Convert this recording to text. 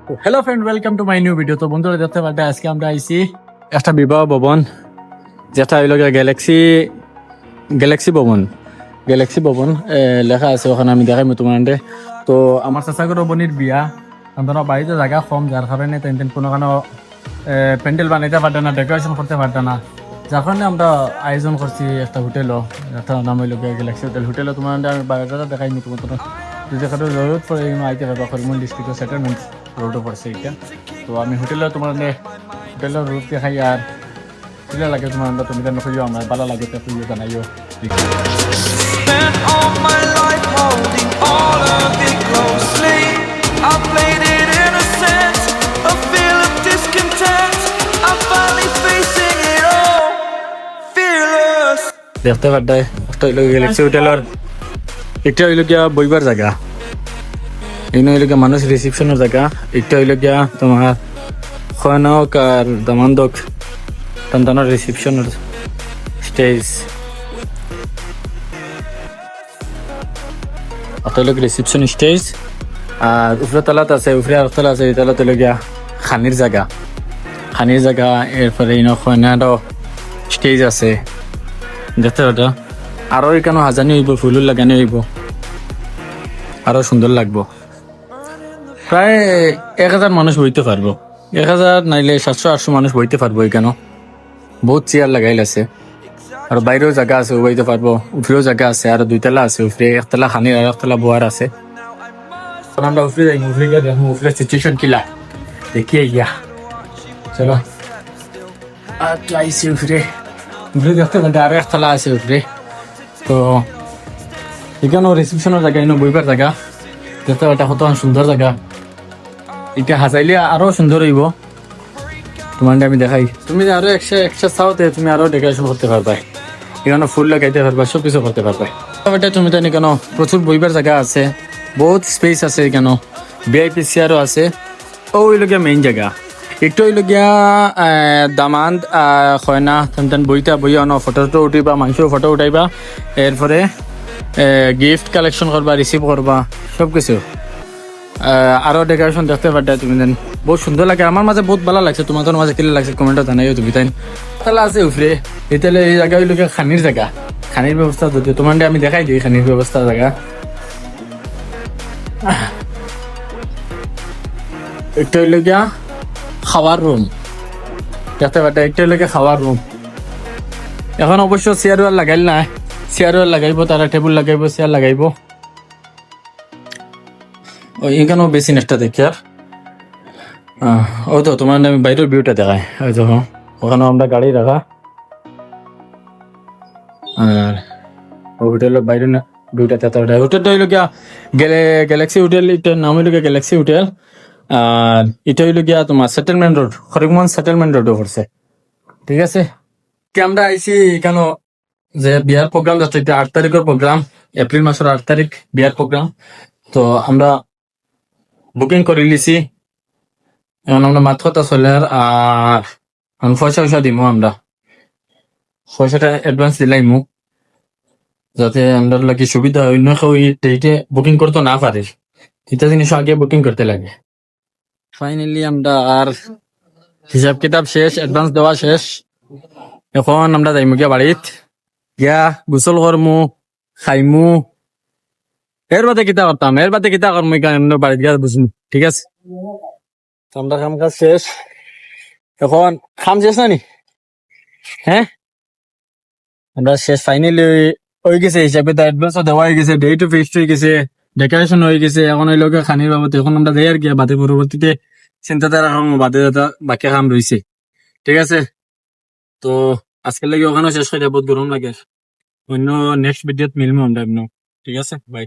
Hello friend, welcome to my new video. তো বন্ধুরা দেখতে পারবে আজকে আমরা আইছি একটা বিবাহ ভবন, যেটা হইল গ্যালাক্সি গ্যালাক্সি ভবন। গ্যালাক্সি ভবন লেখা আছে ওখানে, আমি দেখাই তোমার। তো আমার চাচাগর বনির বিয়া, আমরা বাড়িতে জায়গা কম, যার কারণে তেন কোনো প্যান্ডেল বানাইতে পারত না, ডেকোরেশন করতে পারত না। যার কারণে আমরা আয়োজন করছি একটা হোটেলও, একটা নাম হইল গ্যালাক্সি হোটেল। হোটেলে তোমার আমি বায়োডাটা দেখাই তোমার, যদি কারো জরুরত পড়ে আইতে পারবা। করিমগঞ্জ ডিস্ট্রিক্টের সেটেলমেন্ট রোডও পড়ছে এটা। তো আমি হোটেলে তোমার হোটেলের রুট দেখাই, আর কিলা লাগে তোমার তুমি জানো খুঁজো, আমার ভালো লাগে তো খুঁজো জানাইও। Spent all my life holding all of it closely. I played it innocent, a feel of discontent. I'm finally facing it all, fearless. দেখতে পারবে একটা হইল গ্যালাক্সি হোটেলের, একটা হইল গিয়া বইবার জায়গা, এখানে হইল গিয়া মানুষ রিসিপশনের জায়গা, একটা হইল গিয়া তোমার খনক আর দামান্দক টানটানোর রিসিপশনের স্টেজ। অতলোক রিসিপশন স্টেজ, আর উপরে তলাত আছে, উপরে তলা আছে, এই তলাত হইল গিয়া খানির জায়গা, খানির জায়গা। এরপরে খনারও স্টেজ আছে দেখতে পারো। আরো এখানে হাজানি হইব, ফুল লাগানি হইব, আরো সুন্দর লাগবো। প্রায় 1000 মানুষ বইতে পারবো, 1000 নাইলে 700-800 মানুষ বইতে পারবো এখানে। বহুত চেয়ার লাগাইল আছে, আর বাইরেও জায়গা আছে, বইতে পারবো। উপরেও জায়গা আছে, আর 2 তলা আছে, উপরে 1 তলা খানির আর 1 তলা বোয়ার আছে। আমরা উপরে যাই, উপরে গিয়ে দেখো উপরে সিচুয়েশন কিলা দেখিয়ে গিয়া চলো। আর আইসি উপরে, উপরে দেখতে পারবে আরো 1 তলা আছে উপরে। তো এখানেও রিসেপশনের জায়গা, এনে বইবার জায়গা দেখতে পারটা, কত সুন্দর জায়গা। এটা হাজাইলে আরো সুন্দর হইব। তোমার আমি দেখাই, তুমি আরো একশো চাওতে তুমি আরো ডেকোরেশন করতে পারবে, এখানে ফুল লাগাইতে পারবা, সব কিছু করতে পারবে। তুমি তো এখানে প্রচুর বইবার জায়গা আছে, বহুত স্পেস আছে এখানে, ভিআইপি চেয়ারও আছে। ও হইল গিয়া মেইন জায়গা, একটু হইল গিয়া দামান্দ খয়না তেন বইটা বইয়া ফটো উঠিবা, মানুষের ফটো উঠাইবা, এরপরে গিফট কালেকশন করবা, রিসিভ করবা, সব কিছু। আরো ডেকোরেশন দেখতে পারবে তুমি, দেন বহুত সুন্দর লাগে। আমার মাঝে বহুত ভালো লাগছে, তোমাদের মাঝে কিলে লাগছে কমেন্টে জানাইও তুমি। তাই তাহলে আছে উপরে, এতালে এই জায়গা হইল খানির জায়গা, খানির ব্যবস্থা যদি তোমার আমি দেখাই দিই, খানির ব্যবস্থা জায়গা। একটা হইল গিয়া খাওয়ার রুম দেখতে পারবে, একটা হইল গিয়া খাওয়ার রুম। এখন অবশ্য চেয়ার ওয়ার লাগাইল না, চেয়ার ওয়ার লাগাইব, তারা টেবিল লাগাইব, চেয়ার লাগাইব। এখানেও বেসিন একটা দেখি, আর ও তো তোমার আমি বাইরের ভিউটা দেখাই, ওই তো ওখানেও আমরা গাড়ি রাখা, আর হোটেলের বাইরে ভিউটা তেতাটা। হোটেলটা হইল গিয়া গ্যালাক্সি হোটেল, এটার নাম হইল গিয়া গ্যালাক্সি হোটেল। আর এটা হইল গিয়া তোমার সেটেলমেন্ট রোড, করিমগঞ্জ সেটেলমেন্ট রোডে পড়ছে, ঠিক আছে। কি আমরা আইসি কেন যে বিয়ার প্রোগ্রাম যাচ্ছে, এটা 8 তারিখের প্রোগ্রাম, এপ্রিল মাসের 8 তারিখ বিয়ার প্রোগ্রাম। তো আমরা বুকিং করে লিছি, এখন আমরা মাত্রটা চলে, আর পয়সা দিব, আমরা পয়সাটা অ্যাডভান্স দিলাইমু, যাতে আমরা লাগি সুবিধা হয়। অন্য কেউ ডেটে বুকিং করতে না পারে, এটা জিনিস আগে বুকিং করতে লাগে। ফাইনালি আমরা আর হিসাব কিতাব শেষ, অ্যাডভান্স দেওয়া শেষ। এখন আমরা যাইমু গিয়া বাড়িত, গিয়া গোসল করমু, খাইমু, এর বাদে কিতা করতাম, এর বাদে কিতা করমু, বাড়িত গিয়া বুঝমু, ঠিক আছে। তো আমরা কাম কাজ শেষ, এখন খাম শেষ না নি, হ্যাঁ আমরা শেষ ফাইনালি হয়ে গেছে। হিসাবে অ্যাডভান্সও দেওয়া হয়ে গেছে, ডেটও ফিক্সড হয়ে গেছে, ডেকোরেশন হয়ে গেছে। এখন ওই লোক খানির বাবদ এখন আমরা যাই আর কি, বাদে পরবর্তীতে চিন্তাধারা বাদে বাকি কাম রয়েছে, ঠিক আছে। তো আজকের লাগে ওখানেও শেষ করে, বহুত গরম লাগে। অন্য নেক্সট ভিডিওত মিলবো আমরা, ঠিক আছে, বাই।